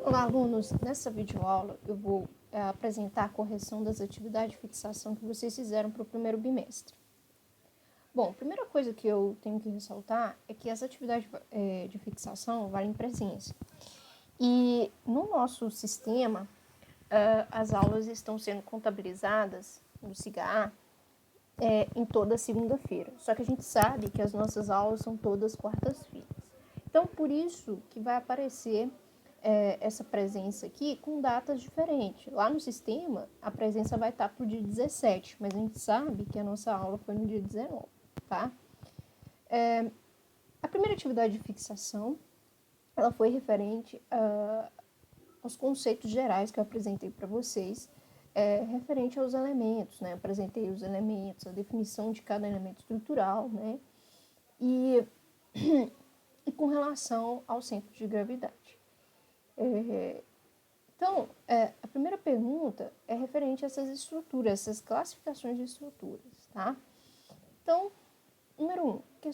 Olá, alunos! Nessa videoaula eu vou apresentar a correção das atividades de fixação que vocês fizeram para o primeiro bimestre. Bom, a primeira coisa que eu tenho que ressaltar é que as atividades de fixação valem presença. E no nosso sistema, as aulas estão sendo contabilizadas no SIGA em toda segunda-feira. Só que a gente sabe que as nossas aulas são todas quartas-feiras. Então, por isso que vai aparecer essa presença aqui com datas diferentes. Lá no sistema, a presença vai estar para o dia 17, mas a gente sabe que a nossa aula foi no dia 19, tá? A primeira atividade de fixação, ela foi referente aos conceitos gerais que eu apresentei para vocês, referente aos elementos, né? Apresentei os elementos, a definição de cada elemento estrutural, né? E com relação ao centro de gravidade. Então, a primeira pergunta é referente a essas estruturas, essas classificações de estruturas, tá? Então, número 1,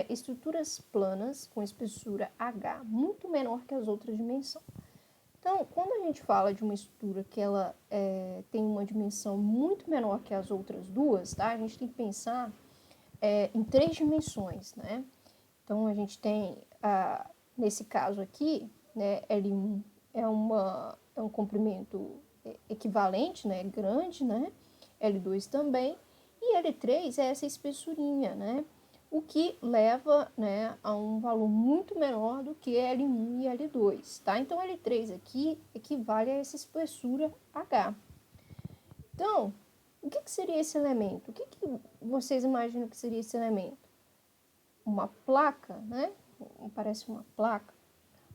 estruturas planas com espessura H muito menor que as outras dimensões. Então, quando a gente fala de uma estrutura que ela tem uma dimensão muito menor que as outras duas, tá? A gente tem que pensar em 3 dimensões, né? Então, a gente tem, nesse caso aqui, né, L1 é um comprimento equivalente, né, grande, né? L2 também, e L3 é essa espessurinha, né? O que leva, né, a um valor muito menor do que L1 e L2, tá? Então, L3 aqui equivale a essa espessura H. Então, o que seria esse elemento? O que vocês imaginam que seria esse elemento? Uma placa, né? Parece uma placa,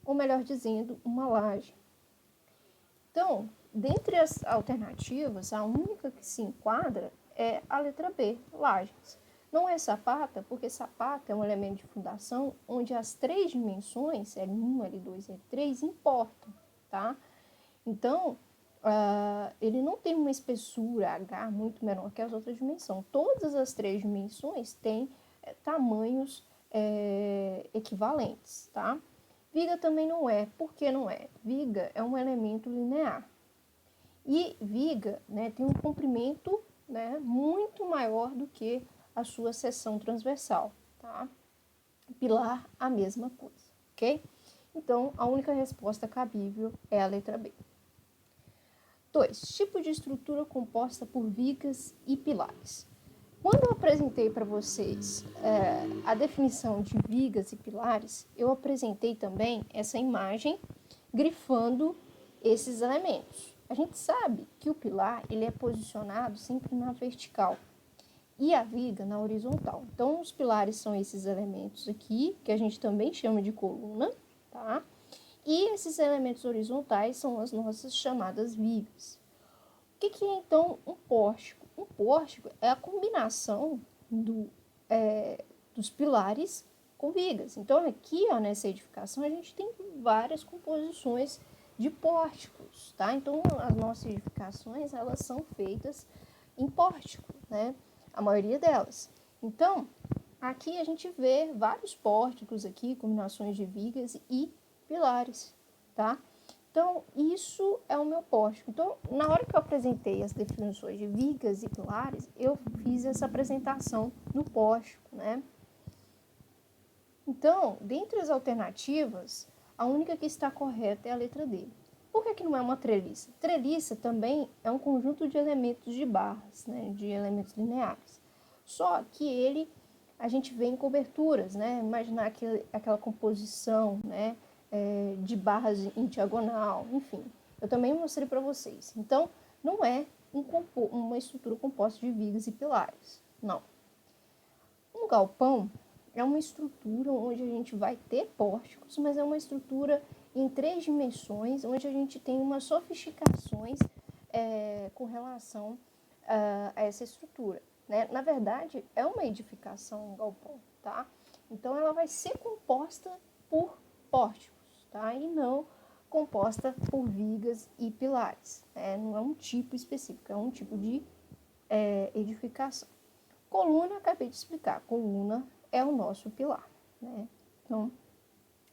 ou melhor dizendo, uma laje. Então, dentre as alternativas, a única que se enquadra é a letra B, lajes. Não é sapata, porque sapata é um elemento de fundação onde as 3 dimensões, L1, L2 e L3, importam, tá? Então, ele não tem uma espessura H muito menor que as outras dimensões. Todas as 3 dimensões têm tamanhos equivalentes, tá? Viga também não é. Por que não é? Viga é um elemento linear. E viga, né, tem um comprimento, né, muito maior do que a sua seção transversal, tá? Pilar, a mesma coisa, ok? Então, a única resposta cabível é a letra B. 2. Tipo de estrutura composta por vigas e pilares. Quando eu apresentei para vocês a definição de vigas e pilares, eu apresentei também essa imagem grifando esses elementos. A gente sabe que o pilar ele é posicionado sempre na vertical e a viga na horizontal. Então, os pilares são esses elementos aqui, que a gente também chama de coluna, tá? E esses elementos horizontais são as nossas chamadas vigas. O que é, então, um pórtico? Um pórtico é a combinação dos pilares com vigas. Então, aqui, ó, nessa edificação, a gente tem várias composições de pórticos, tá? Então, as nossas edificações, elas são feitas em pórtico, né? A maioria delas. Então, aqui a gente vê vários pórticos aqui, combinações de vigas e pilares, tá? Então, isso é o meu pórtico. Então, na hora que eu apresentei as definições de vigas e pilares, eu fiz essa apresentação no pórtico, né? Então, dentre as alternativas, a única que está correta é a letra D. Por que não é uma treliça? Treliça também é um conjunto de elementos de barras, né? De elementos lineares. Só que a gente vê em coberturas, né? Imaginar aquela composição, né? De barras em diagonal, enfim. Eu também mostrei para vocês. Então, não é uma estrutura composta de vigas e pilares, não. Um galpão é uma estrutura onde a gente vai ter pórticos, mas é uma estrutura em 3 dimensões, onde a gente tem umas sofisticações com relação a essa estrutura, né? Na verdade, é uma edificação, um galpão, tá? Então, ela vai ser composta por pórticos, tá? E não composta por vigas e pilares. Não é um tipo específico, é um tipo de edificação. Coluna, acabei de explicar, coluna é o nosso pilar, né? Então,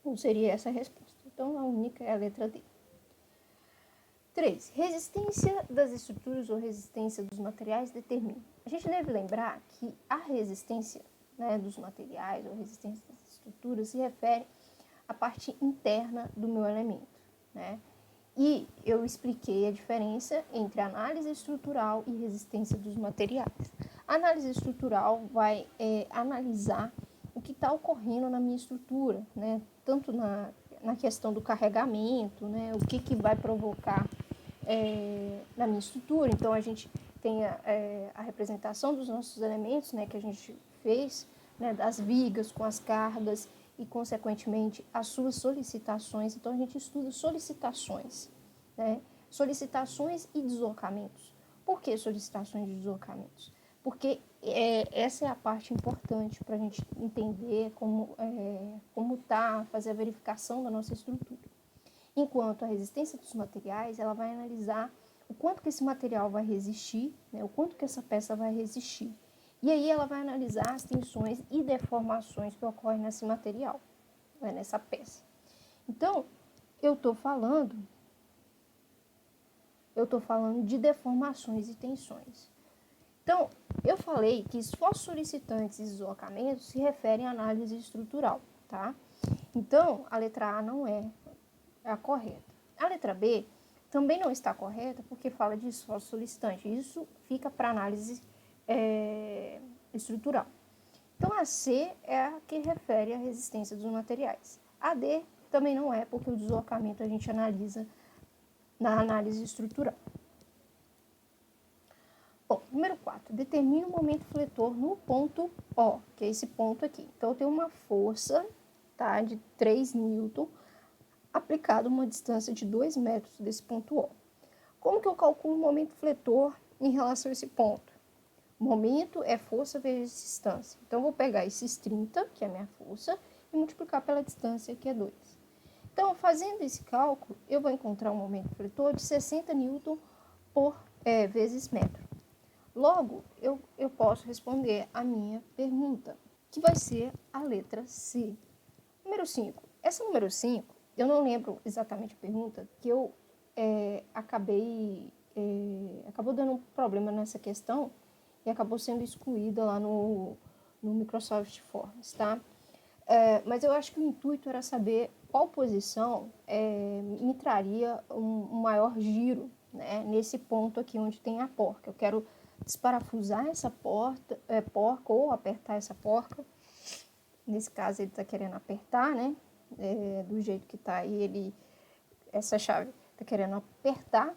não seria essa a resposta. Então, a única é a letra D. 3. Resistência das estruturas ou resistência dos materiais determina. A gente deve lembrar que a resistência, né, dos materiais ou resistência das estruturas se refere à parte interna do meu elemento, né? E eu expliquei a diferença entre análise estrutural e resistência dos materiais. A análise estrutural vai analisar o que está ocorrendo na minha estrutura, né? Tanto na questão do carregamento, né? O que vai provocar na minha estrutura. Então, a gente tem a representação dos nossos elementos, né? Que a gente fez, né? Das vigas com as cargas e, consequentemente, as suas solicitações. Então, a gente estuda solicitações, né? Solicitações e deslocamentos. Por que solicitações e deslocamentos? Porque essa é a parte importante para a gente entender como está, fazer a verificação da nossa estrutura. Enquanto a resistência dos materiais, ela vai analisar o quanto que esse material vai resistir, né? O quanto que essa peça vai resistir. E aí ela vai analisar as tensões e deformações que ocorrem nesse material, né, nessa peça. Então, eu estou falando de deformações e tensões. Então, eu falei que esforços solicitantes e deslocamentos se referem à análise estrutural, tá? Então, a letra A não é a correta. A letra B também não está correta porque fala de esforço solicitante. Isso fica para análise estrutural. Então, a C é a que refere à resistência dos materiais. A D também não é, porque o deslocamento a gente analisa na análise estrutural. Bom, número 4. Determine o momento fletor no ponto O, que é esse ponto aqui. Então, eu tenho uma força, tá, de 3 N aplicado a uma distância de 2 metros desse ponto O. Como que eu calculo o momento fletor em relação a esse ponto? Momento é força vezes distância. Então, eu vou pegar esses 30, que é a minha força, e multiplicar pela distância, que é 2. Então, fazendo esse cálculo, eu vou encontrar um momento fletor de 60 N vezes metro. Logo, eu posso responder a minha pergunta, que vai ser a letra C. Número 5. Essa número 5, eu não lembro exatamente a pergunta, que eu acabou dando um problema nessa questão e acabou sendo excluída lá no Microsoft Forms, tá? Mas eu acho que o intuito era saber qual posição me traria um maior giro, né, nesse ponto aqui onde tem a porca. Eu quero desparafusar essa porca ou apertar essa porca. Nesse caso, ele está querendo apertar, né? Do jeito que está aí, essa chave está querendo apertar.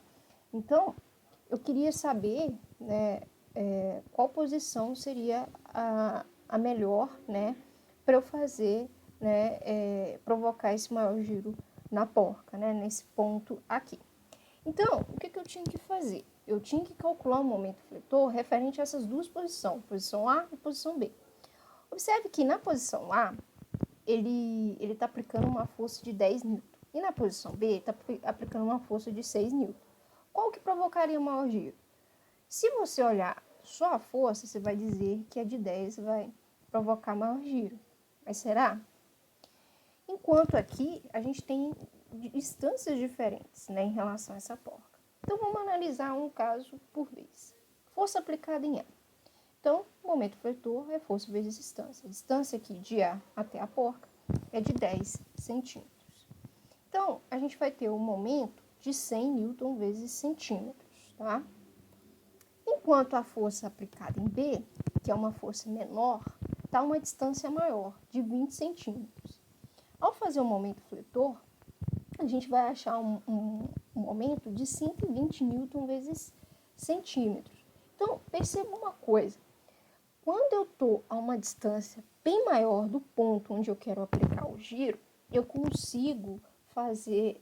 Então, eu queria saber, né, qual posição seria a melhor, né, para eu fazer, né, provocar esse maior giro na porca, né, nesse ponto aqui. Então, o que eu tinha que fazer? Eu tinha que calcular o momento fletor referente a essas duas posições, posição A e posição B. Observe que na posição A, ele está aplicando uma força de 10 N. E na posição B, ele está aplicando uma força de 6 N. Qual que provocaria o maior giro? Se você olhar só a força, você vai dizer que a de 10 vai provocar maior giro. Mas será? Enquanto aqui, a gente tem distâncias diferentes, né, em relação a essa porca. Então, vamos analisar um caso por vez. Força aplicada em A. Então, o momento fletor é força vezes distância. A distância aqui de A até a porca é de 10 centímetros. Então, a gente vai ter um momento de 100 newton vezes centímetros, tá? Enquanto a força aplicada em B, que é uma força menor, está uma distância maior, de 20 centímetros. Ao fazer o momento fletor, a gente vai achar um momento de 120 newton vezes centímetros. Então, perceba uma coisa. Quando eu estou a uma distância bem maior do ponto onde eu quero aplicar o giro, eu consigo fazer,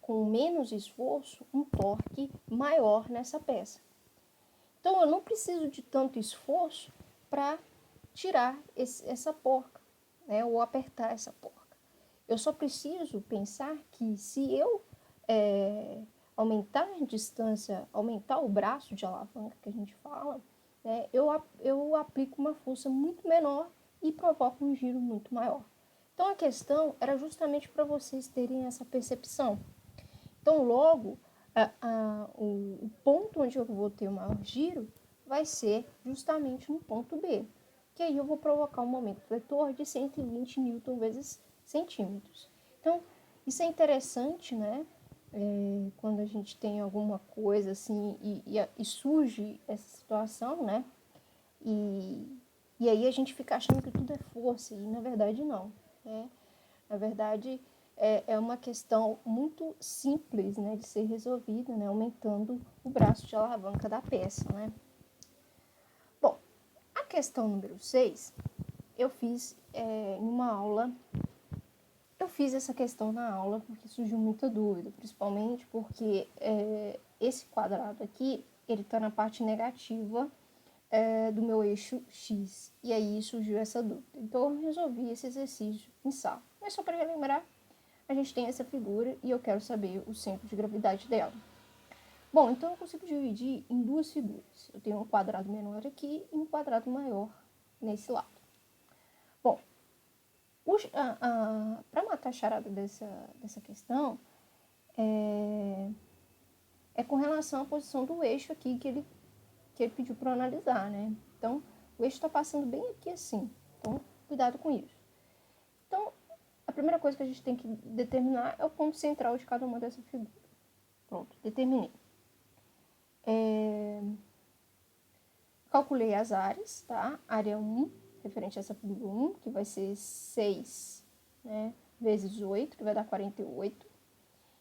com menos esforço, um torque maior nessa peça. Então, eu não preciso de tanto esforço para tirar essa porca, né, ou apertar essa porca. Eu só preciso pensar que se eu aumentar a distância, aumentar o braço de alavanca que a gente fala, né, eu aplico uma força muito menor e provoco um giro muito maior. Então, a questão era justamente para vocês terem essa percepção. Então, logo, o ponto onde eu vou ter o maior giro vai ser justamente no ponto B, que aí eu vou provocar um momento fletor de 120 newton vezes centímetros. Então, isso é interessante, né? Quando a gente tem alguma coisa assim e surge essa situação, né? E aí a gente fica achando que tudo é força, e na verdade não, né? Na verdade, é uma questão muito simples, né, de ser resolvida, né, aumentando o braço de alavanca da peça, né? Bom, a questão número 6, eu fiz em uma aula. Eu fiz essa questão na aula porque surgiu muita dúvida, principalmente porque esse quadrado aqui, ele está na parte negativa do meu eixo X. E aí surgiu essa dúvida. Então eu resolvi esse exercício em sala. Mas só para relembrar, a gente tem essa figura e eu quero saber o centro de gravidade dela. Bom, então eu consigo dividir em duas figuras. Eu tenho um quadrado menor aqui e um quadrado maior nesse lado. Bom, para matar a charada dessa questão, é com relação à posição do eixo aqui que ele pediu para analisar, né? Então, o eixo está passando bem aqui assim. Então, cuidado com isso. Então, a primeira coisa que a gente tem que determinar é o ponto central de cada uma dessas figuras. Pronto, determinei. Calculei as áreas, tá? Área 1, referente a essa figura 1, que vai ser 6, né, vezes 8, que vai dar 48.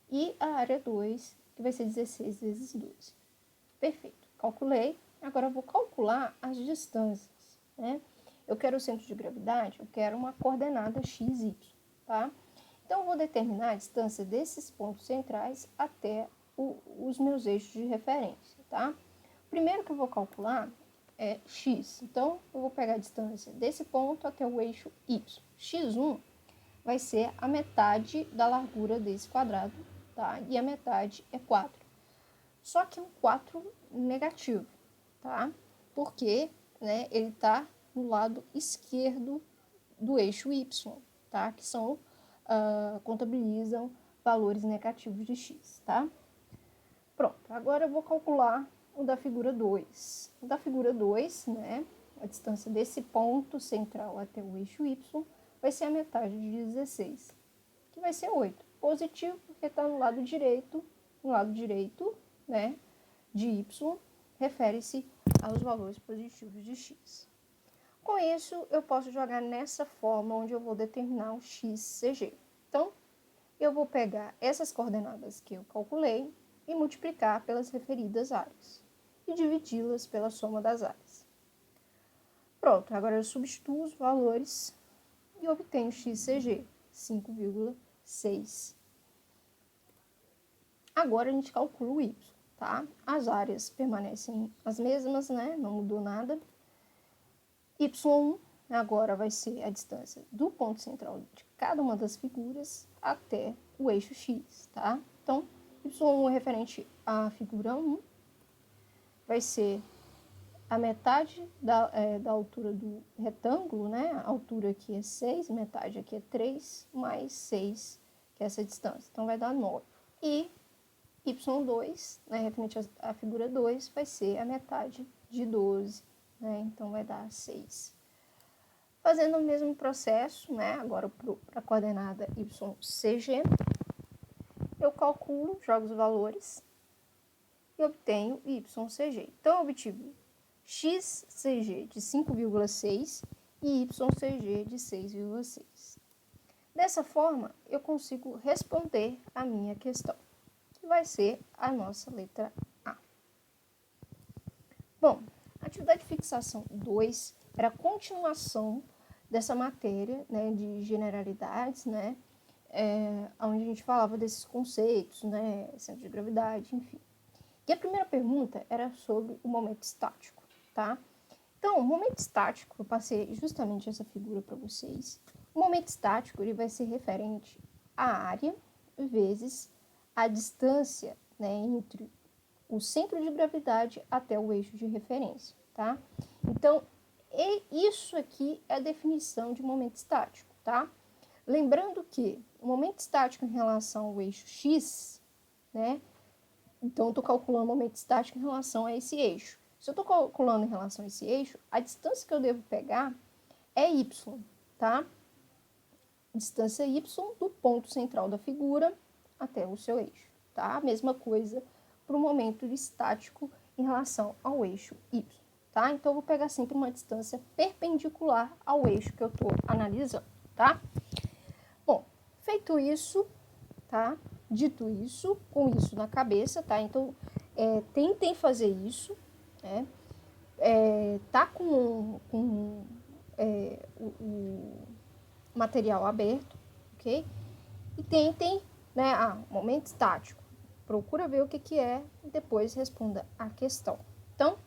E a área 2, que vai ser 16 vezes 12. Perfeito. Calculei. Agora eu vou calcular as distâncias, né? Eu quero o centro de gravidade, eu quero uma coordenada x, y, tá? Então, eu vou determinar a distância desses pontos centrais até os meus eixos de referência, tá? O primeiro que eu vou calcular é x. Então, eu vou pegar a distância desse ponto até o eixo y. x1 vai ser a metade da largura desse quadrado, tá? E a metade é 4. Só que é um 4 negativo, tá? Porque, né, ele está no lado esquerdo do eixo y, tá? Que são, contabilizam valores negativos de x, tá? Pronto, agora eu vou calcular o da figura 2. O da figura 2, né, a distância desse ponto central até o eixo y vai ser a metade de 16, que vai ser 8. Positivo porque está no lado direito, né, de y, refere-se aos valores positivos de x. Com isso, eu posso jogar nessa forma onde eu vou determinar o xCG. Então, eu vou pegar essas coordenadas que eu calculei e multiplicar pelas referidas áreas e dividi-las pela soma das áreas. Pronto, agora eu substituo os valores e obtenho xCG, 5,6. Agora a gente calcula o y, tá? As áreas permanecem as mesmas, né? Não mudou nada. y1 agora vai ser a distância do ponto central de cada uma das figuras até o eixo x, tá? Então, y1 é referente à figura 1, vai ser a metade da altura do retângulo, né? A altura aqui é 6, metade aqui é 3, mais 6, que é essa distância. Então, vai dar 9. E y2, né, referente à figura 2, vai ser a metade de 12, né? Então, vai dar 6. Fazendo o mesmo processo, né, agora para a coordenada YCG, eu calculo, jogo os valores e obtenho YCG. Então, eu obtive XCG de 5,6 e YCG de 6,6. Dessa forma, eu consigo responder a minha questão, que vai ser a nossa letra A. Bom, a atividade de fixação 2 era a continuação dessa matéria, né, de generalidades, né, onde a gente falava desses conceitos, né, centro de gravidade, enfim. E a primeira pergunta era sobre o momento estático, tá? Então, o momento estático, eu passei justamente essa figura para vocês. O momento estático, ele vai ser referente à área vezes a distância, né, entre o centro de gravidade até o eixo de referência, tá? Então, isso aqui é a definição de momento estático, tá? Lembrando que o momento estático em relação ao eixo x, né, Então, eu estou calculando o momento estático em relação a esse eixo. Se eu estou calculando em relação a esse eixo, a distância que eu devo pegar é y, tá? Distância y do ponto central da figura até o seu eixo, tá? A mesma coisa para o momento estático em relação ao eixo y, tá? Então, eu vou pegar sempre uma distância perpendicular ao eixo que eu estou analisando, tá? Bom, feito isso, tá? Dito isso, com isso na cabeça, tá? Então, tentem fazer isso, né? Tá com o material aberto, ok? E tentem, né? Momento estático. Procura ver o que é e depois responda a questão. Então,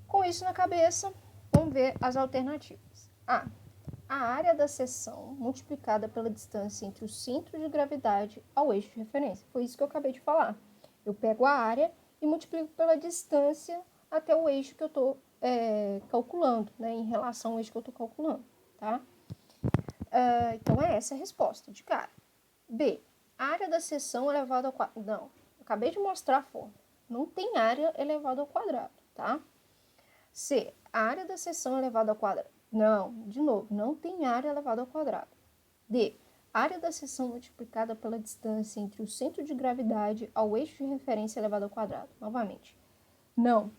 com isso na cabeça, vamos ver as alternativas. A área da seção multiplicada pela distância entre o centro de gravidade ao eixo de referência. Foi isso que eu acabei de falar. Eu pego a área e multiplico pela distância até o eixo que eu estou calculando, né, em relação ao eixo que eu estou calculando, tá? Então, é essa a resposta de cara. B. A área da seção elevada ao quadrado. Não, eu acabei de mostrar a forma. Não tem área elevada ao quadrado, tá? C. A área da seção elevada ao quadrado. Não, de novo, não tem área elevada ao quadrado. D. A área da seção multiplicada pela distância entre o centro de gravidade ao eixo de referência elevado ao quadrado. Novamente. Não.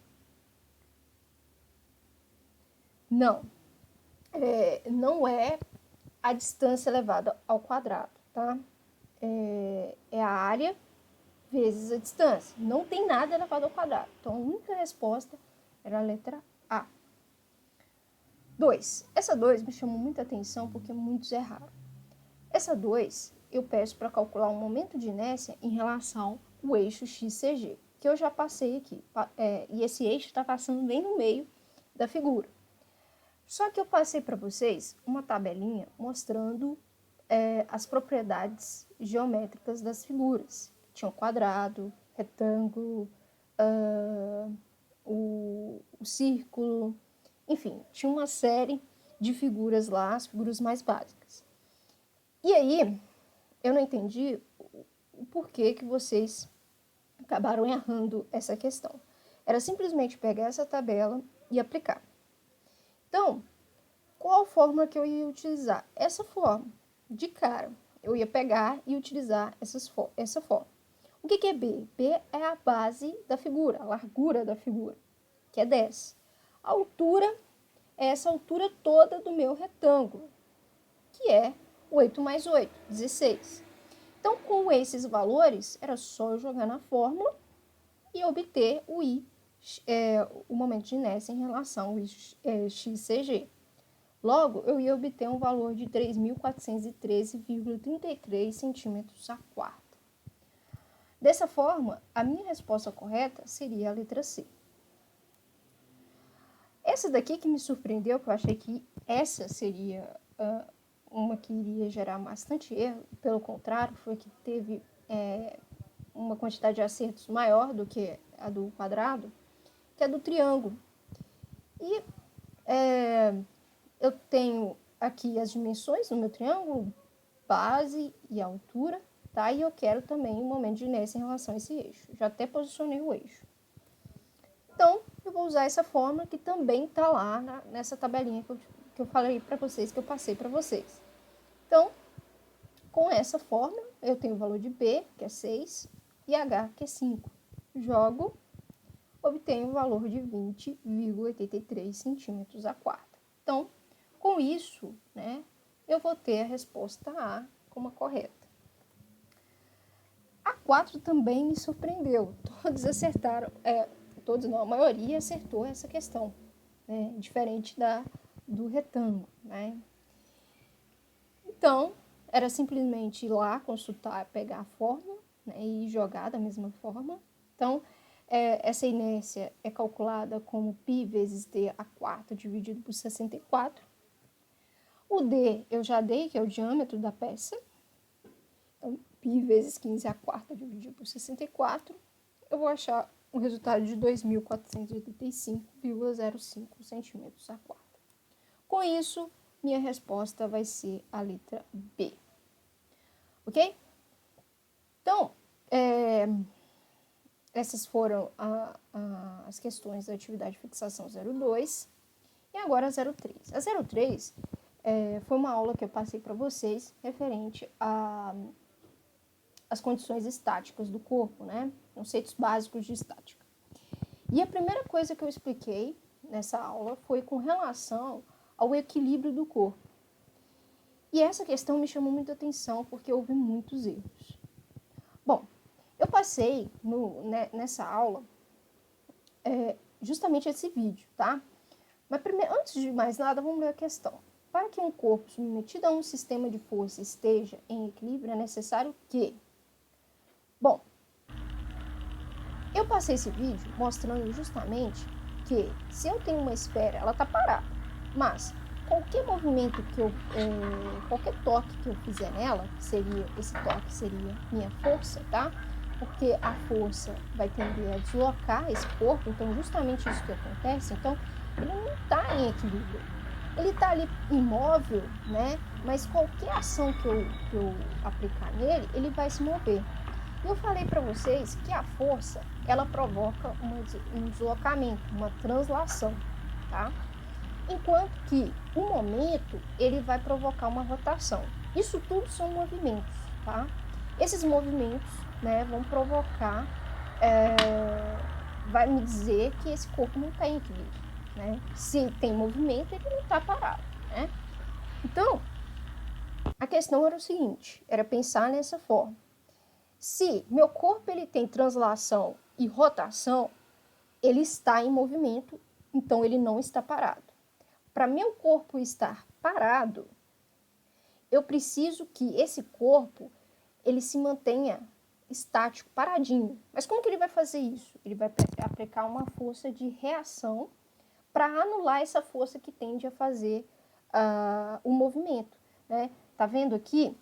Não. Não é a distância elevada ao quadrado, tá? É a área vezes a distância. Não tem nada elevado ao quadrado. Então, a única resposta era a letra A. 2. Essa 2 me chamou muita atenção porque muitos erraram. Essa 2 eu peço para calcular o momento de inércia em relação ao eixo XCG, que eu já passei aqui. E esse eixo está passando bem no meio da figura. Só que eu passei para vocês uma tabelinha mostrando as propriedades geométricas das figuras. Tinha o quadrado, retângulo, o círculo, enfim, tinha uma série de figuras lá, as figuras mais básicas. E aí, eu não entendi o porquê que vocês acabaram errando essa questão. Era simplesmente pegar essa tabela e aplicar. Então, qual forma que eu ia utilizar? Essa forma, de cara. Eu ia pegar e utilizar essa forma. O que é B? B é a base da figura, a largura da figura, que é 10. A altura é essa altura toda do meu retângulo, que é 8 mais 8, 16. Então, com esses valores, era só eu jogar na fórmula e obter o momento de inércia em relação ao XCG. Logo, eu ia obter um valor de 3.413,33 centímetros a quarta. Dessa forma, a minha resposta correta seria a letra C. Essa daqui que me surpreendeu, que eu achei que essa seria uma que iria gerar bastante erro, pelo contrário, foi que teve uma quantidade de acertos maior do que a do quadrado, que é a do triângulo. E eu tenho aqui as dimensões no meu triângulo, base e altura, tá? E eu quero também um momento de inércia em relação a esse eixo. Já até posicionei o eixo. Então, eu vou usar essa fórmula que também está lá nessa tabelinha que eu falei para vocês, que eu passei para vocês. Então, com essa fórmula, eu tenho o valor de B, que é 6, e H, que é 5. Jogo, obtenho o valor de 20,83 centímetros a quarta. Então, com isso, né, eu vou ter a resposta A como a correta. A 4 também me surpreendeu. Todos acertaram, todos não, a maioria acertou essa questão, né, diferente do retângulo, né. Então, era simplesmente ir lá, consultar, pegar a fórmula, né, e jogar da mesma forma. Então, essa inércia é calculada como π vezes d a quarta dividido por 64. O d eu já dei, que é o diâmetro da peça. Então, π vezes 15 a quarta dividido por 64. Eu vou achar o resultado de 2.485,05 centímetros a quarta. Com isso, minha resposta vai ser a letra B. Ok? Então, essas foram as questões da atividade de fixação 02 e agora a 03. A 03 foi uma aula que eu passei para vocês referente às condições estáticas do corpo, né? Conceitos básicos de estática. E a primeira coisa que eu expliquei nessa aula foi com relação ao equilíbrio do corpo. E essa questão me chamou muita atenção porque houve muitos erros. Bom, eu passei nessa aula justamente esse vídeo, tá? Mas primeiro, antes de mais nada, vamos ler a questão. Para que um corpo submetido a um sistema de força esteja em equilíbrio, é necessário que... Bom, eu passei esse vídeo mostrando justamente que se eu tenho uma esfera, ela está parada, mas qualquer movimento que qualquer toque que eu fizer nela, esse toque seria minha força, tá? Porque a força vai tender a deslocar esse corpo, então justamente isso que acontece, então ele não está em equilíbrio. Ele está ali imóvel, né? Mas qualquer ação que eu aplicar nele, ele vai se mover. Eu falei para vocês que a força, ela provoca um deslocamento, uma translação, tá? Enquanto que o momento, ele vai provocar uma rotação. Isso tudo são movimentos, tá? Esses movimentos, né, vão provocar, vai me dizer que esse corpo não está em equilíbrio, né? Se tem movimento, ele não está parado, né? Então, a questão era o seguinte, era pensar nessa forma. Se meu corpo ele tem translação e rotação, ele está em movimento, então ele não está parado. Para meu corpo estar parado, eu preciso que esse corpo ele se mantenha estático, paradinho. Mas como que ele vai fazer isso? Ele vai aplicar uma força de reação para anular essa força que tende a fazer o movimento, né? Tá vendo aqui,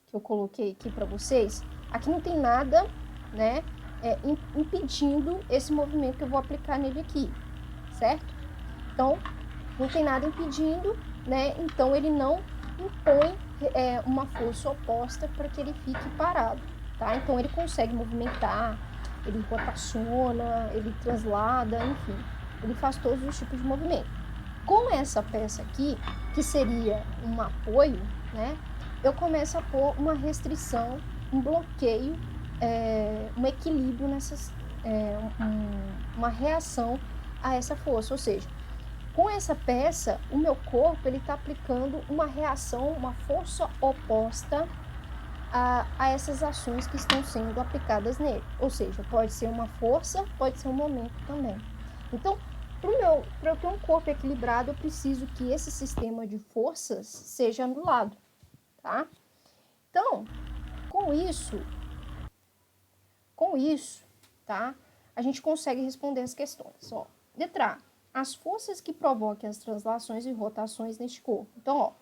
que eu coloquei aqui para vocês? Aqui não tem nada, né, impedindo esse movimento que eu vou aplicar nele aqui, certo? Então, não tem nada impedindo, né? Então, ele não impõe uma força oposta para que ele fique parado, tá? Então, ele consegue movimentar, ele rotaciona, ele translada, enfim. Ele faz todos os tipos de movimento. Com essa peça aqui, que seria um apoio, né? Eu começo a pôr uma restrição, um bloqueio, um equilíbrio uma reação a essa força. Ou seja, com essa peça, o meu corpo está aplicando uma reação, uma força oposta a essas ações que estão sendo aplicadas nele. Ou seja, pode ser uma força, pode ser um momento também. Então, para eu ter um corpo equilibrado, eu preciso que esse sistema de forças seja anulado, tá? Então, com isso, tá? A gente consegue responder as questões. Ó, letra A. As forças que provoquem as translações e rotações neste corpo. Então, ó,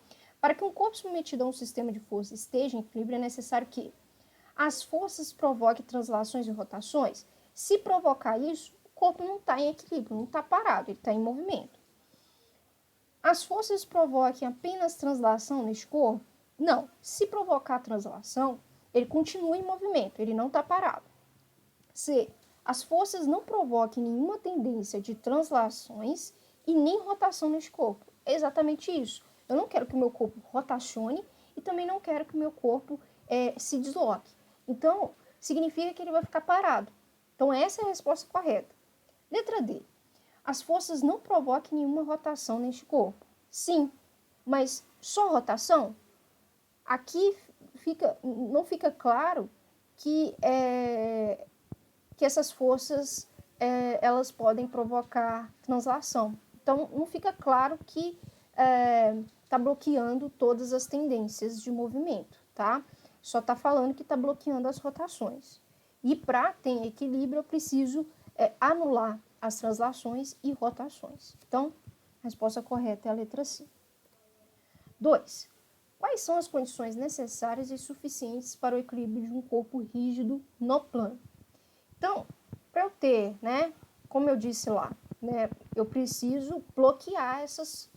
para que um corpo submetido a um sistema de força esteja em equilíbrio, é necessário que as forças provoquem translações e rotações. Se provocar isso, o corpo não está em equilíbrio, não está parado, ele está em movimento. As forças provoquem apenas translação neste corpo? Não. Se provocar a translação, ele continua em movimento, ele não está parado. C. As forças não provoquem nenhuma tendência de translações e nem rotação neste corpo. É exatamente isso. Eu não quero que o meu corpo rotacione e também não quero que o meu corpo se desloque. Então, significa que ele vai ficar parado. Então, essa é a resposta correta. Letra D. As forças não provoquem nenhuma rotação neste corpo. Sim, mas só rotação? Aqui não fica claro que essas forças elas podem provocar translação. Então, não fica claro que está bloqueando todas as tendências de movimento, tá? Só está falando que está bloqueando as rotações. E para ter equilíbrio, eu preciso anular as translações e rotações. Então, a resposta correta é a letra C. 2. Quais são as condições necessárias e suficientes para o equilíbrio de um corpo rígido no plano? Então, para eu ter, né, como eu disse lá, né, eu preciso bloquear essas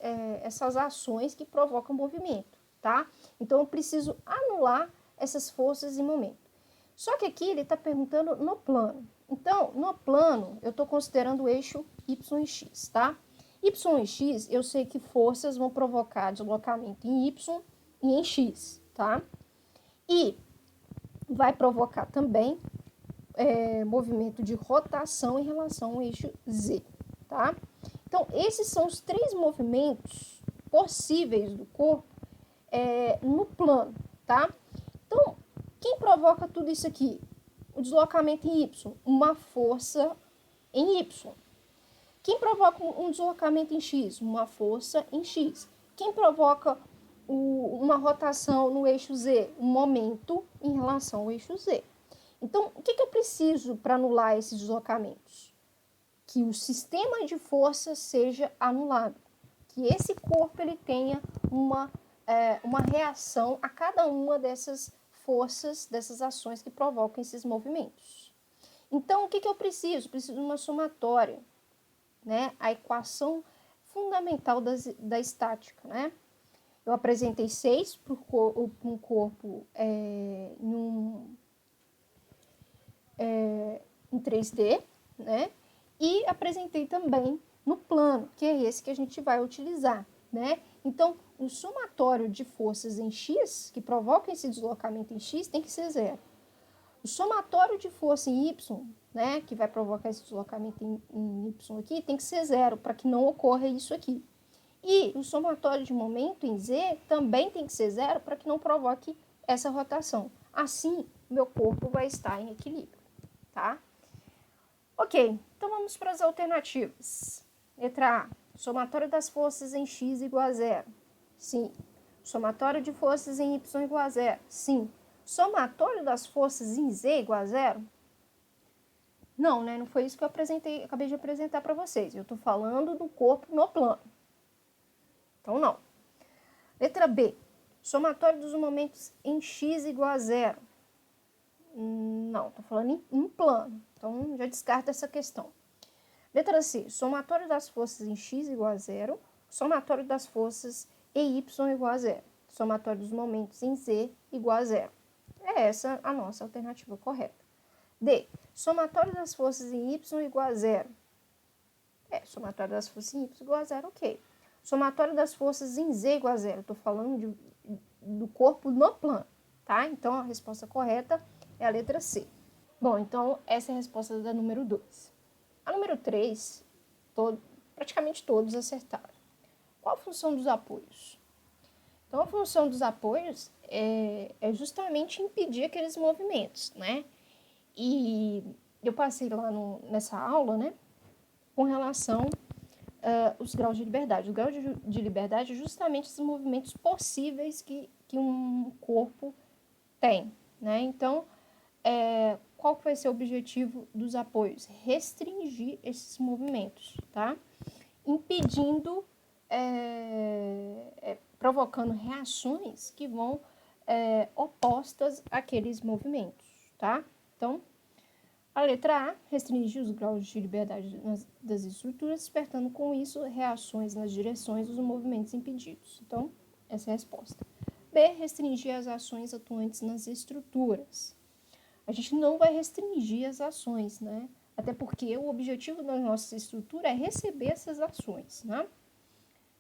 ações que provocam movimento, tá? Então, eu preciso anular essas forças em momento. Só que aqui ele está perguntando no plano. Então, no plano, eu estou considerando o eixo Y e X, tá? Y e X, eu sei que forças vão provocar deslocamento em Y e em X, tá? E vai provocar também movimento de rotação em relação ao eixo Z, tá? Então, esses são os 3 movimentos possíveis do corpo no plano, tá? Então, quem provoca tudo isso aqui? O deslocamento em Y, uma força em Y. Quem provoca um deslocamento em X? Uma força em X. Quem provoca uma rotação no eixo Z? Um momento em relação ao eixo Z. Então, o que eu preciso para anular esses deslocamentos? Que o sistema de força seja anulado. Que esse corpo ele tenha uma reação a cada uma dessas forças, dessas ações que provocam esses movimentos. Então, o que eu preciso? Preciso de uma somatória, né? A equação fundamental da estática, né? Eu apresentei 6 para um corpo em 3D, né? E apresentei também no plano, que é esse que a gente vai utilizar, né? Então, o somatório de forças em X, que provocam esse deslocamento em X, tem que ser 0. O somatório de força em Y, né, que vai provocar esse deslocamento em Y aqui, tem que ser 0, para que não ocorra isso aqui. E o somatório de momento em Z também tem que ser 0, para que não provoque essa rotação. Assim, meu corpo vai estar em equilíbrio, tá? Ok, então vamos para as alternativas. Letra A, somatório das forças em X igual a 0. Sim. Somatório de forças em Y igual a 0. Sim. Somatório das forças em Z igual a 0? Não, né? Não foi isso que eu acabei de apresentar para vocês. Eu estou falando do corpo no plano. Então, não. Letra B. Somatório dos momentos em X igual a 0. Não, estou falando em plano. Então, já descarta essa questão. Letra C. Somatório das forças em X igual a 0. Somatório das forças em Y igual a 0. Somatório dos momentos em Z igual a 0. É essa a nossa alternativa correta. D. Somatório das forças em Y igual a 0. Somatório das forças em Y igual a 0, ok. Somatório das forças em Z igual a 0. Estou falando do corpo no plano, tá? Então, a resposta correta é a letra C. Bom, então, essa é a resposta da número 2. A número 3, praticamente todos acertaram. Qual a função dos apoios? Então, a função dos apoios é justamente impedir aqueles movimentos, né? E eu passei lá nessa aula, né, com relação aos graus de liberdade. O grau de liberdade é justamente os movimentos possíveis que um corpo tem, né? Então, qual que vai ser o objetivo dos apoios? Restringir esses movimentos, tá? Impedindo, provocando reações que vão opostas àqueles movimentos, tá? Então, a letra A restringe os graus de liberdade das estruturas, despertando com isso reações nas direções dos movimentos impedidos. Então, essa é a resposta. B, restringir as ações atuantes nas estruturas. A gente não vai restringir as ações, né? Até porque o objetivo da nossa estrutura é receber essas ações, né?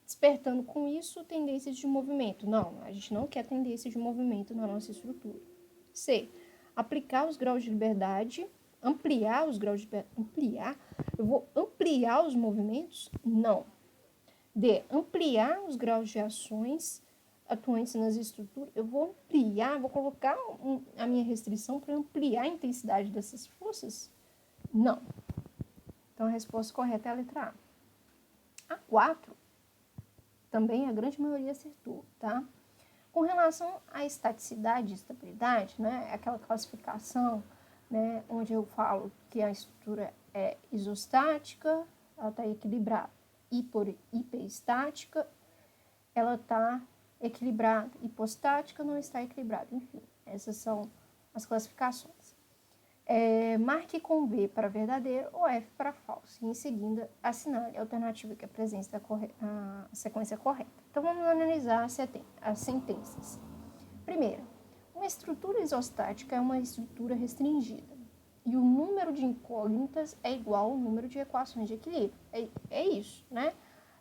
Despertando com isso tendências de movimento. Não, a gente não quer tendência de movimento na nossa estrutura. C, aplicar os graus de liberdade, ampliar os graus de liberdade. Ampliar? Eu vou ampliar os movimentos? Não. D, ampliar os graus de ações atuantes nas estruturas. Eu vou ampliar, vou colocar a minha restrição para ampliar a intensidade dessas forças? Não. Então, a resposta correta é a letra A. A 4, também a grande maioria acertou, tá? Com relação à estaticidade e estabilidad, né, aquela classificação, né, onde eu falo que a estrutura é isostática, ela está equilibrada, hiperestática, ela está equilibrada, hipostática, não está equilibrada, enfim, essas são as classificações. Marque com V para verdadeiro ou F para falso. E em seguida, assinale a alternativa que apresenta a sequência correta. Então, vamos analisar as sentenças. Primeira, o Uma estrutura isostática é uma estrutura restringida. E o número de incógnitas é igual ao número de equações de equilíbrio. É isso, né?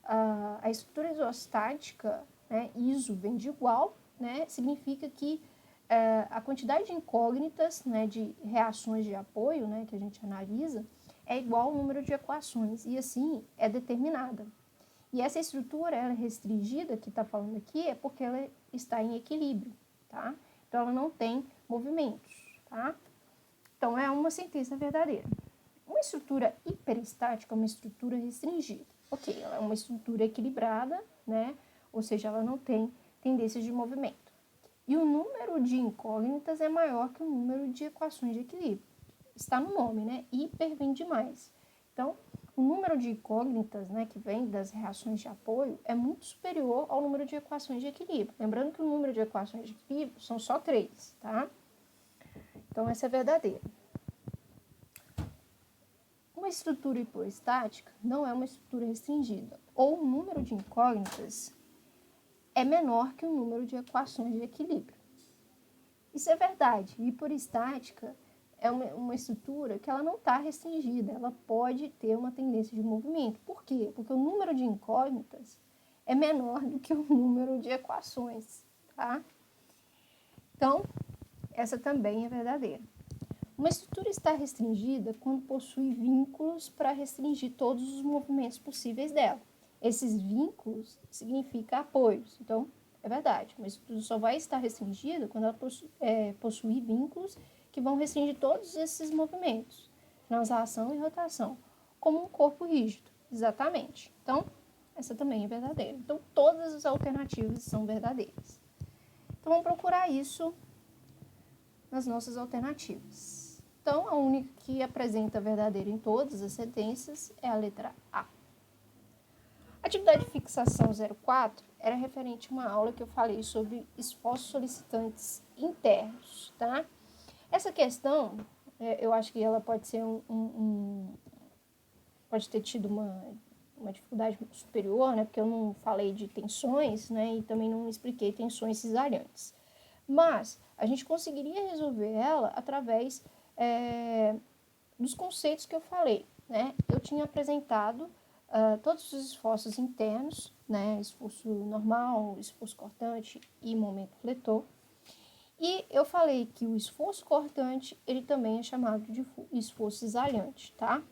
A estrutura isostática, né, iso vem de igual, né, significa que a quantidade de incógnitas, né, de reações de apoio, né, que a gente analisa, é igual ao número de equações, e assim é determinada. E essa estrutura ela é restringida, que está falando aqui, é porque ela está em equilíbrio, tá? Então, ela não tem movimentos, tá? Então, é uma sentença verdadeira. Uma estrutura hiperestática é uma estrutura restringida. Ok, ela é uma estrutura equilibrada, né? Ou seja, ela não tem tendências de movimento. E o número de incógnitas é maior que o número de equações de equilíbrio. Está no nome, né? Hiper vem de mais. Então, o número de incógnitas, né, que vem das reações de apoio, é muito superior ao número de equações de equilíbrio. Lembrando que o número de equações de equilíbrio são só 3, tá? Então, essa é verdadeira. Uma estrutura hipoestática não é uma estrutura restringida, ou o número de incógnitas é menor que o número de equações de equilíbrio. Isso é verdade. Hipoestática é uma estrutura que ela não está restringida, ela pode ter uma tendência de movimento. Por quê? Porque o número de incógnitas é menor do que o número de equações, tá? Então, essa também é verdadeira. Uma estrutura está restringida quando possui vínculos para restringir todos os movimentos possíveis dela. Esses vínculos significam apoios. Então, é verdade, uma estrutura só vai estar restringida quando ela possuir vínculos que vão restringir todos esses movimentos, translação e rotação, como um corpo rígido. Exatamente. Então, essa também é verdadeira. Então, todas as alternativas são verdadeiras. Então, vamos procurar isso nas nossas alternativas. Então, a única que apresenta verdadeiro em todas as sentenças é a letra A. Atividade de fixação 04 era referente a uma aula que eu falei sobre esforços solicitantes internos, tá? Essa questão, eu acho que ela pode ser pode ter tido uma dificuldade superior, né? Porque eu não falei de tensões, né? E também não expliquei tensões cisariantes. Mas a gente conseguiria resolver ela através dos conceitos que eu falei, né? Eu tinha apresentado todos os esforços internos, né? Esforço normal, esforço cortante e momento fletor. E eu falei que o esforço cortante, ele também é chamado de esforço cisalhante, tá?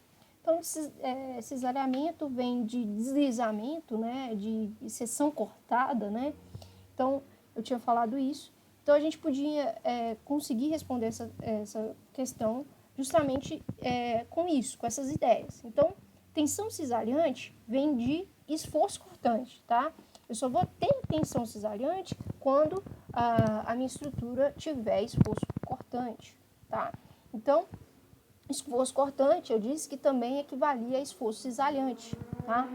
Então, cisalhamento vem de deslizamento, né? De seção cortada, né? Então, eu tinha falado isso. Então, a gente podia conseguir responder essa questão justamente com isso, com essas ideias. Então, tensão cisalhante vem de esforço cortante, tá? Eu só vou ter tensão cisalhante quando a minha estrutura tiver esforço cortante, tá? Então, esforço cortante, eu disse que também equivalia a esforço cisalhante, tá?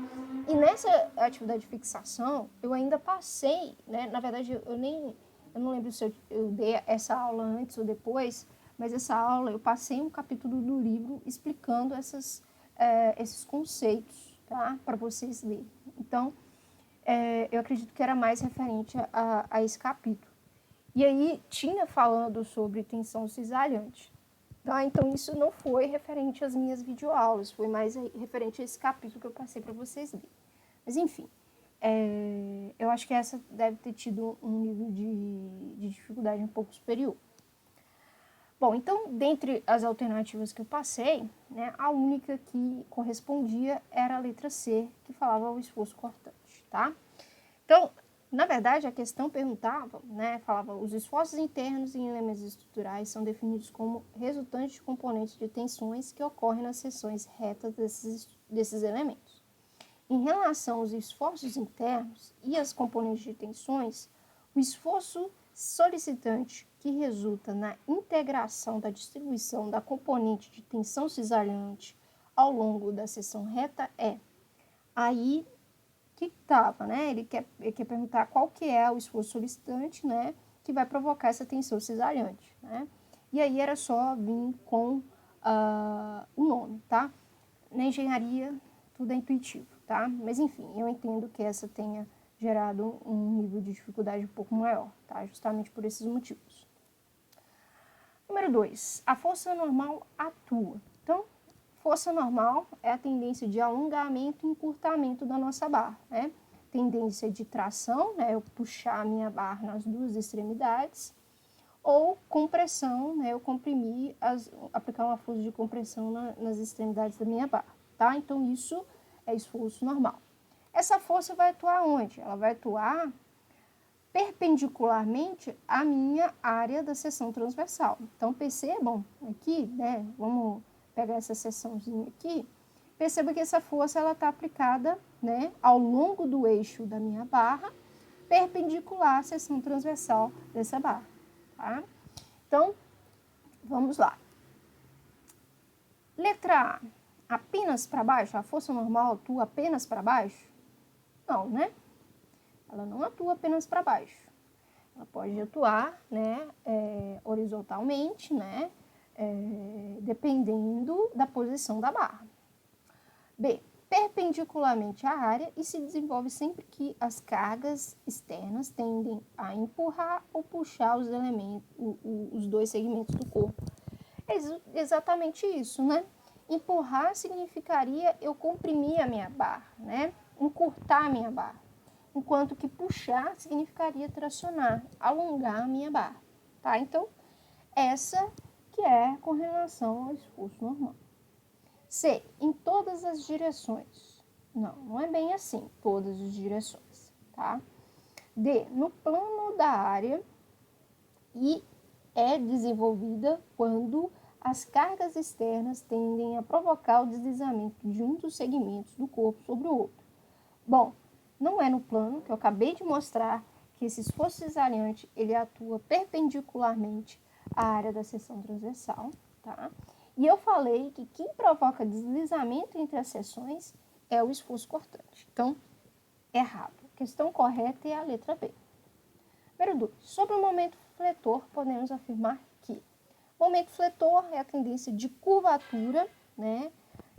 E nessa atividade de fixação, eu ainda passei, né? Na verdade, eu não lembro se eu dei essa aula antes ou depois, mas essa aula eu passei um capítulo do livro explicando esses conceitos, tá? Para vocês lerem. Então, eu acredito que era mais referente a esse capítulo. E aí, tinha falando sobre tensão cisalhante. Tá? Então, isso não foi referente às minhas videoaulas, foi mais referente a esse capítulo que eu passei para vocês lerem. Mas, enfim, eu acho que essa deve ter tido um nível de dificuldade um pouco superior. Bom, então, dentre as alternativas que eu passei, né, a única que correspondia era a letra C, que falava o esforço cortante, tá? Então, na verdade, a questão perguntava, né, falava, os esforços internos em elementos estruturais são definidos como resultantes de componentes de tensões que ocorrem nas seções retas desses elementos. Em relação aos esforços internos e as componentes de tensões, o esforço solicitante que resulta na integração da distribuição da componente de tensão cisalhante ao longo da seção reta é. Aí, que estava, né? Ele quer perguntar qual que é o esforço solicitante, né? Que vai provocar essa tensão cisalhante, né? E aí era só vir com o nome, tá? Na engenharia, tudo é intuitivo, tá? Mas, enfim, eu entendo que essa tenha gerado um nível de dificuldade um pouco maior, tá? Justamente por esses motivos. Número 2, a força normal atua. Então, força normal é a tendência de alongamento e encurtamento da nossa barra, né? Tendência de tração, né? Eu puxar a minha barra nas duas extremidades, ou compressão, né? Eu comprimir, aplicar uma força de compressão nas extremidades da minha barra, tá? Então, isso é esforço normal. Essa força vai atuar onde? Ela vai atuar perpendicularmente à minha área da seção transversal. Então, percebam aqui, né? Vamos pegar essa seçãozinha aqui. Perceba que essa força ela está aplicada, né, ao longo do eixo da minha barra, perpendicular à seção transversal dessa barra, tá? Então, vamos lá. Letra A, apenas para baixo? A força normal atua apenas para baixo? Não, né? Ela não atua apenas para baixo. Ela pode atuar, né, horizontalmente, né, dependendo da posição da barra. B, perpendicularmente à área e se desenvolve sempre que as cargas externas tendem a empurrar ou puxar os elementos, os dois segmentos do corpo. É exatamente isso, né? Empurrar significaria eu comprimir a minha barra, né? Encurtar a minha barra. Enquanto que puxar significaria tracionar, alongar a minha barra, tá? Então, essa que é com relação ao esforço normal. C, em todas as direções. Não, não é bem assim, todas as direções, tá? D, no plano da área e é desenvolvida quando as cargas externas tendem a provocar o deslizamento de um dos segmentos do corpo sobre o outro. Bom, não é no plano, que eu acabei de mostrar, que esse esforço cesariante, ele atua perpendicularmente à área da seção transversal, tá? E eu falei que quem provoca deslizamento entre as seções é o esforço cortante. Então, errado. A questão correta é a letra B. Número 2. Sobre o momento fletor, podemos afirmar que o momento fletor é a tendência de curvatura, né,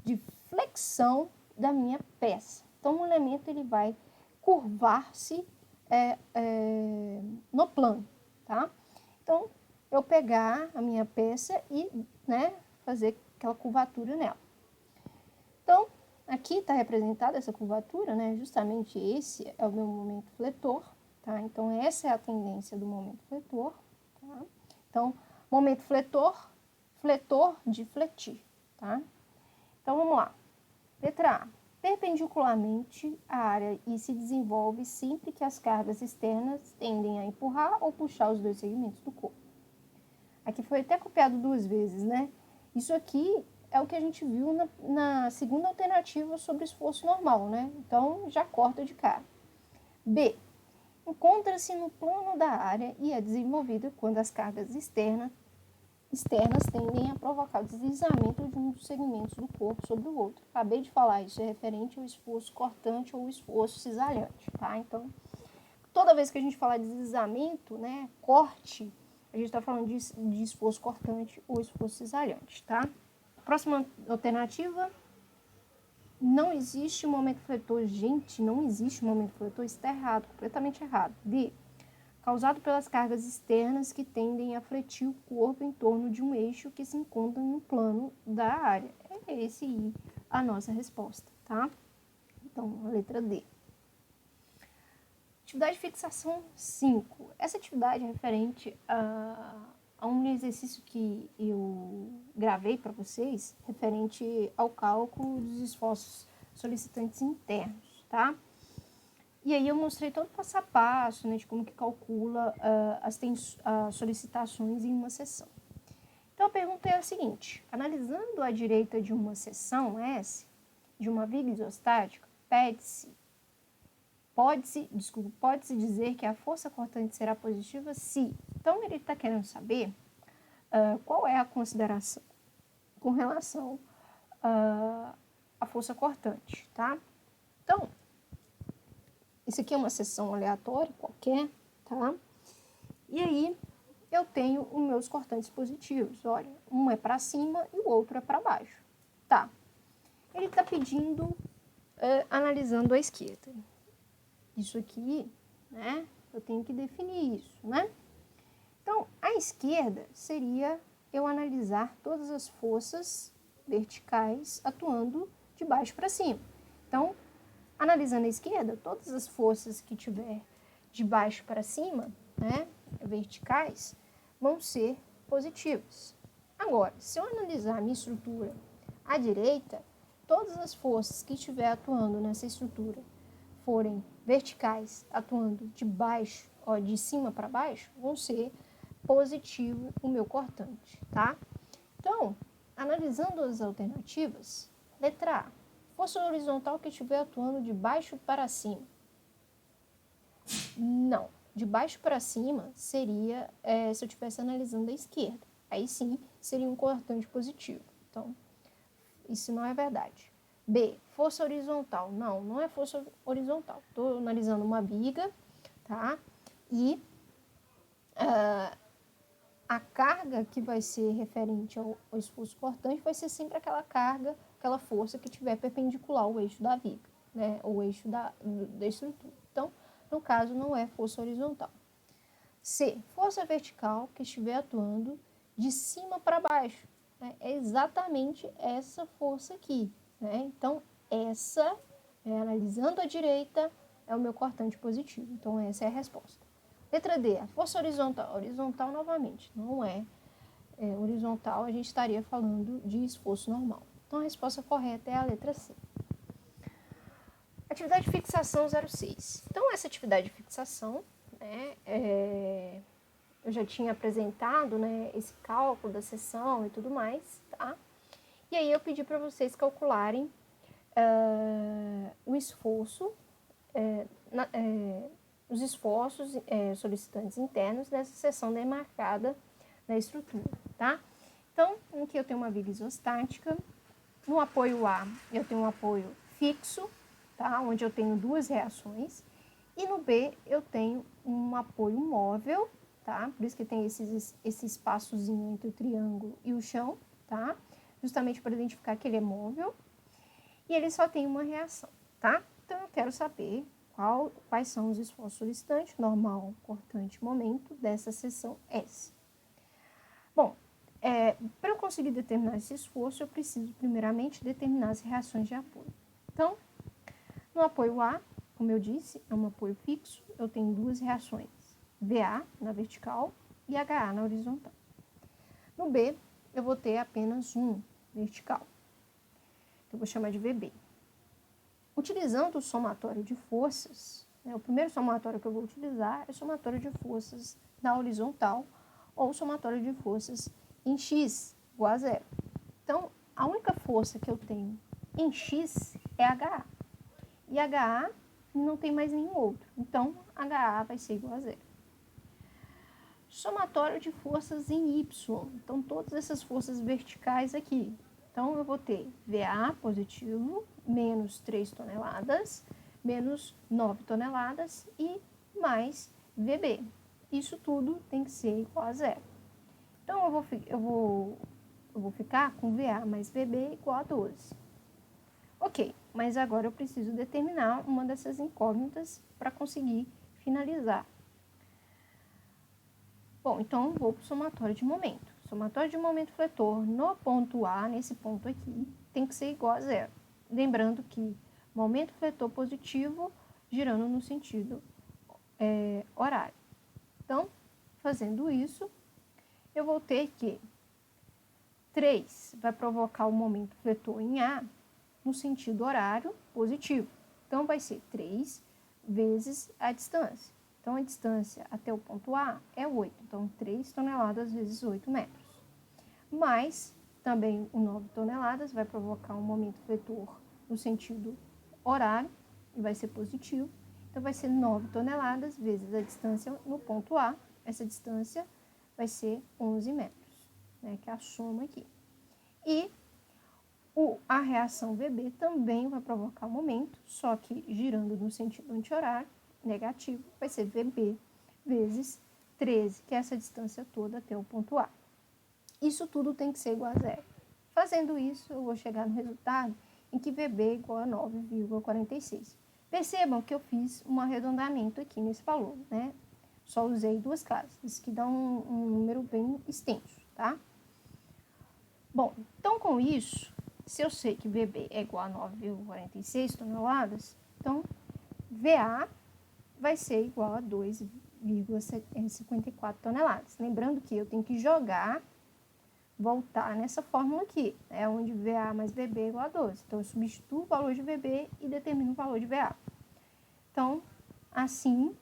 de flexão da minha peça. Então, o elemento ele vai curvar-se no plano, tá? Então, eu pegar a minha peça e, né, fazer aquela curvatura nela. Então, aqui está representada essa curvatura, né? Justamente esse é o meu momento fletor, tá? Então, essa é a tendência do momento fletor, tá? Então, momento fletor, fletor de fletir, tá? Então, vamos lá. Letra A. Perpendicularmente à área e se desenvolve sempre que as cargas externas tendem a empurrar ou puxar os dois segmentos do corpo. Aqui foi até copiado 2 vezes, né? Isso aqui é o que a gente viu na segunda alternativa sobre esforço normal, né? Então, já corta de cara. B. Encontra-se no plano da área e é desenvolvida quando as cargas externas tendem a provocar o deslizamento de um dos segmentos do corpo sobre o outro. Acabei de falar, isso é referente ao esforço cortante ou esforço cisalhante, tá? Então, toda vez que a gente falar de deslizamento, né, corte, a gente está falando de esforço cortante ou esforço cisalhante, tá? Próxima alternativa, não existe momento fletor. Gente, não existe momento fletor, isso está errado, completamente errado. D, causado pelas cargas externas que tendem a fletir o corpo em torno de um eixo que se encontra no plano da área. É esse aí a nossa resposta, tá? Então, a letra D. Atividade de fixação 5. Essa atividade é referente a um exercício que eu gravei para vocês, referente ao cálculo dos esforços solicitantes internos, tá? E aí eu mostrei todo o passo a passo, né, de como que calcula as solicitações em uma seção. Então, a pergunta é a seguinte: analisando a direita de uma seção S, de uma viga isostática, pode-se dizer que a força cortante será positiva se... Então, ele está querendo saber qual é a consideração com relação à força cortante, tá? Então, isso aqui é uma seção aleatória qualquer, tá? E aí, eu tenho os meus cortantes positivos. Olha, um é para cima e o outro é para baixo. Tá. Ele está pedindo, analisando a esquerda. Isso aqui, né? Eu tenho que definir isso, né? Então, a esquerda seria eu analisar todas as forças verticais atuando de baixo para cima. Então, analisando a esquerda, todas as forças que tiver de baixo para cima, né, verticais, vão ser positivas. Agora, se eu analisar a minha estrutura à direita, todas as forças que estiver atuando nessa estrutura forem verticais, atuando de baixo, ó, de cima para baixo, vão ser positivo o meu cortante, tá? Então, analisando as alternativas, letra A, força horizontal que estiver atuando de baixo para cima. Não, de baixo para cima seria se eu estivesse analisando da esquerda. Aí sim, seria um cortante positivo. Então, isso não é verdade. B, força horizontal. Não, não é força horizontal. Estou analisando uma viga, tá? E a carga que vai ser referente ao esforço cortante vai ser sempre aquela carga, aquela força que estiver perpendicular ao eixo da viga, né? Ou eixo da estrutura. Então, no caso, não é força horizontal. C, força vertical que estiver atuando de cima para baixo. Né? É exatamente essa força aqui. Né? Então, essa, analisando a direita, é o meu cortante positivo. Então, essa é a resposta. Letra D, a força horizontal. Horizontal, novamente, não é, horizontal, a gente estaria falando de esforço normal. Então, a resposta correta é a letra C. Atividade de fixação 06. Então, essa atividade de fixação, né, eu já tinha apresentado, né, esse cálculo da seção e tudo mais, tá? E aí eu pedi para vocês calcularem o esforço, os esforços solicitantes internos nessa seção demarcada na estrutura, tá? Então, aqui eu tenho uma viga isostática. No apoio A, eu tenho um apoio fixo, tá? Onde eu tenho duas reações. E no B, eu tenho um apoio móvel, tá? Por isso que tem esse espaçozinho entre o triângulo e o chão, tá? Justamente para identificar que ele é móvel. E ele só tem uma reação, tá? Então, eu quero saber quais são os esforços solicitantes, normal, cortante, momento, dessa seção S. Bom, para eu conseguir determinar esse esforço, eu preciso, primeiramente, determinar as reações de apoio. Então, no apoio A, como eu disse, é um apoio fixo, eu tenho duas reações, VA na vertical e HA na horizontal. No B, eu vou ter apenas um vertical, que eu vou chamar de VB. Utilizando o somatório de forças, o primeiro somatório que eu vou utilizar é o somatório de forças na horizontal ou o somatório de forças em X igual a zero. Então, a única força que eu tenho em X é HA. E HA não tem mais nenhum outro. Então, HA vai ser igual a zero. Somatório de forças em Y. Então, todas essas forças verticais aqui. Então, eu vou ter VA positivo, menos 3 toneladas, menos 9 toneladas e mais VB. Isso tudo tem que ser igual a zero. Então, eu vou ficar com VA mais VB igual a 12. Ok, mas agora eu preciso determinar uma dessas incógnitas para conseguir finalizar. Bom, então vou para o somatório de momento. Somatório de momento fletor no ponto A, nesse ponto aqui, tem que ser igual a zero. Lembrando que momento fletor positivo girando no sentido horário. Então, fazendo isso, eu vou ter que 3 vai provocar o momento fletor em A no sentido horário positivo. Então, vai ser 3 vezes a distância. Então, a distância até o ponto A é 8. Então, 3 toneladas vezes 8 metros. Mais, também, o 9 toneladas vai provocar um momento fletor no sentido horário, e vai ser positivo. Então, vai ser 9 toneladas vezes a distância no ponto A. Essa distância vai ser 11 metros, né, que é a soma aqui. E a reação VB também vai provocar um momento, só que girando no sentido anti-horário, negativo, vai ser VB vezes 13, que é essa distância toda até o ponto A. Isso tudo tem que ser igual a zero. Fazendo isso, eu vou chegar no resultado em que VB é igual a 9,46. Percebam que eu fiz um arredondamento aqui nesse valor, né? Só usei duas classes, isso que dá um número bem extenso, tá? Bom, então com isso, se eu sei que VB é igual a 9,46 toneladas, então VA vai ser igual a 2,54 toneladas. Lembrando que eu tenho que voltar nessa fórmula aqui, onde VA mais VB é igual a 12. Então, eu substituo o valor de VB e determino o valor de VA. Então, assim,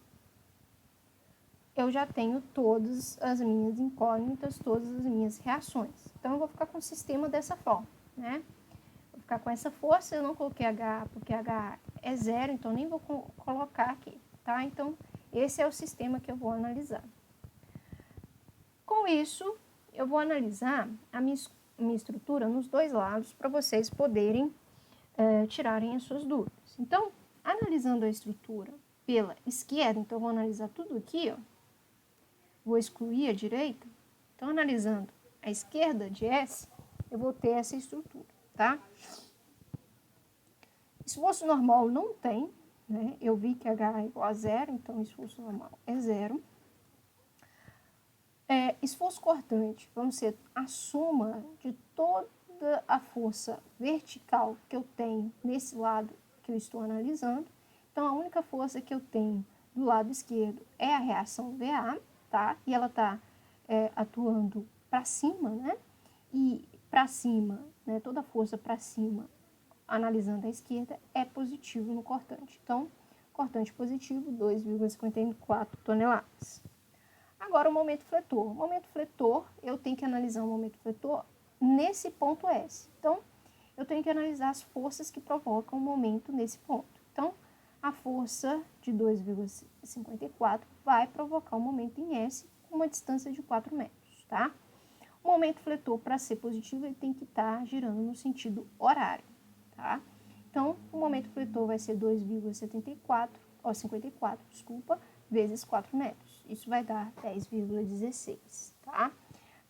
eu já tenho todas as minhas incógnitas, todas as minhas reações. Então, eu vou ficar com o sistema dessa forma, né? Vou ficar com essa força, eu não coloquei H, porque H é zero, então nem vou colocar aqui, tá? Então, esse é o sistema que eu vou analisar. Com isso, eu vou analisar a minha estrutura nos dois lados para vocês poderem tirarem as suas dúvidas. Então, analisando a estrutura pela esquerda, então eu vou analisar tudo aqui, ó. Vou excluir a direita. Então, analisando a esquerda de S, eu vou ter essa estrutura, tá? Esforço normal não tem, né? Eu vi que H é igual a zero, então esforço normal é zero. Esforço cortante, vamos ser a soma de toda a força vertical que eu tenho nesse lado que eu estou analisando. Então, a única força que eu tenho do lado esquerdo é a reação VA, tá? E ela está atuando para cima, né? E para cima, né? Toda a força para cima, analisando a esquerda, é positivo no cortante. Então, cortante positivo, 2,54 toneladas. Agora, o momento fletor. O momento fletor, eu tenho que analisar o momento fletor nesse ponto S. Então, eu tenho que analisar as forças que provocam o momento nesse ponto. Então, a força de 2,54 vai provocar o momento em S com uma distância de 4 metros, tá? O momento fletor, para ser positivo, ele tem que estar girando no sentido horário, tá? Então, o momento fletor vai ser 54, desculpa, vezes 4 metros. Isso vai dar 10,16, tá?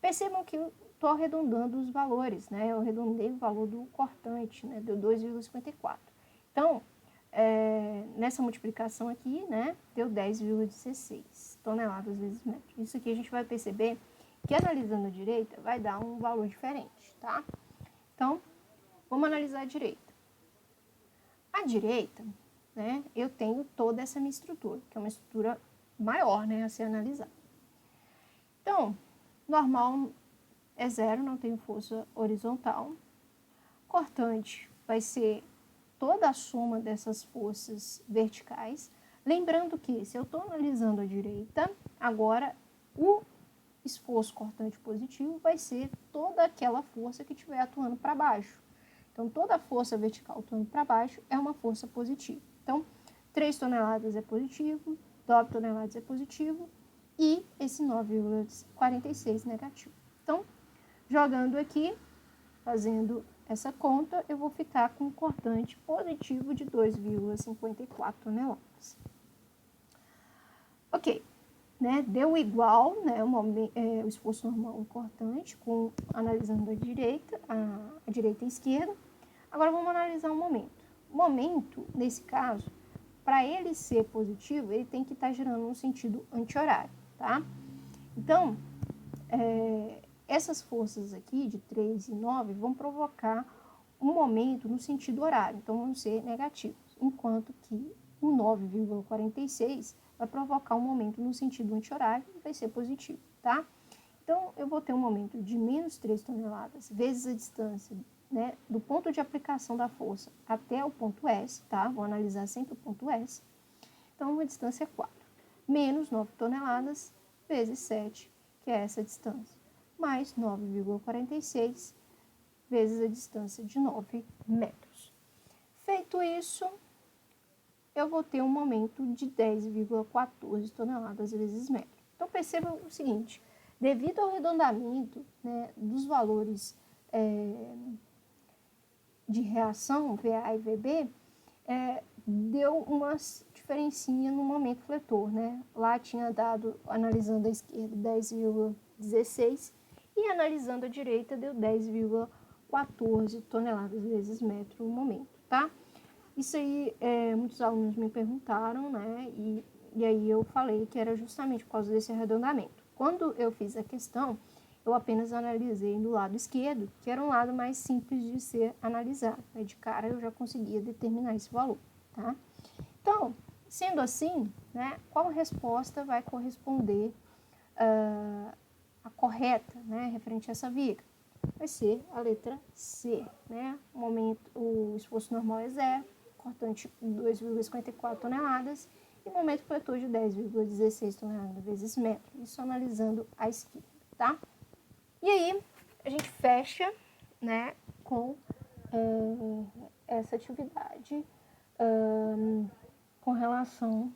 Percebam que eu estou arredondando os valores, né? Eu arredondei o valor do cortante, né? Deu 2,54. Então, nessa multiplicação aqui, né? Deu 10,16 toneladas vezes metro. Isso aqui a gente vai perceber que analisando a direita vai dar um valor diferente, tá? Então, vamos analisar a direita. A direita, né? Eu tenho toda essa minha estrutura, que é uma estrutura maior, né, a ser analisada. Então, normal é zero, não tenho força horizontal. Cortante vai ser toda a soma dessas forças verticais. Lembrando que, se eu estou analisando a direita, agora o esforço cortante positivo vai ser toda aquela força que estiver atuando para baixo. Então, toda a força vertical atuando para baixo é uma força positiva. Então, 3 toneladas é positivo, 9 toneladas é positivo e esse 9,46 negativo. Então, jogando aqui, fazendo essa conta, eu vou ficar com um cortante positivo de 2,54 toneladas. Ok, né? Deu igual, né? O esforço normal o cortante, analisando a direita e a esquerda. Agora, vamos analisar o momento. O momento, nesse caso, para ele ser positivo, ele tem que estar girando no sentido anti-horário, tá? Então, essas forças aqui, de 3 e 9, vão provocar um momento no sentido horário, então vão ser negativos, enquanto que o 9,46 vai provocar um momento no sentido anti-horário e vai ser positivo, tá? Então, eu vou ter um momento de menos 3 toneladas vezes a distância, né, do ponto de aplicação da força até o ponto S, tá? Vou analisar sempre o ponto S. Então, uma distância 4. Menos 9 toneladas vezes 7, que é essa distância. Mais 9,46 vezes a distância de 9 metros. Feito isso, eu vou ter um momento de 10,14 toneladas vezes metro. Então, percebam o seguinte, devido ao arredondamento, né, dos valores de reação, VA e VB, deu uma diferencinha no momento fletor, né? Lá tinha dado, analisando a esquerda, 10,16 e analisando a direita deu 10,14 toneladas vezes metro no momento, tá? Isso aí, muitos alunos me perguntaram, né? E aí eu falei que era justamente por causa desse arredondamento. Quando eu fiz a questão, eu apenas analisei do lado esquerdo, que era um lado mais simples de ser analisado. Aí, de cara, eu já conseguia determinar esse valor, tá? Então, sendo assim, né, qual resposta vai corresponder a correta, né, referente a essa viga? Vai ser a letra C, né? O esforço normal é 0, cortante 2,54 toneladas e momento coletor de 10,16 toneladas vezes metro. Isso analisando a esquerda, tá? E aí, a gente fecha, né, com essa atividade com relação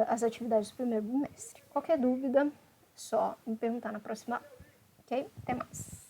às atividades do primeiro bimestre. Qualquer dúvida, só me perguntar na próxima aula, ok? Até mais!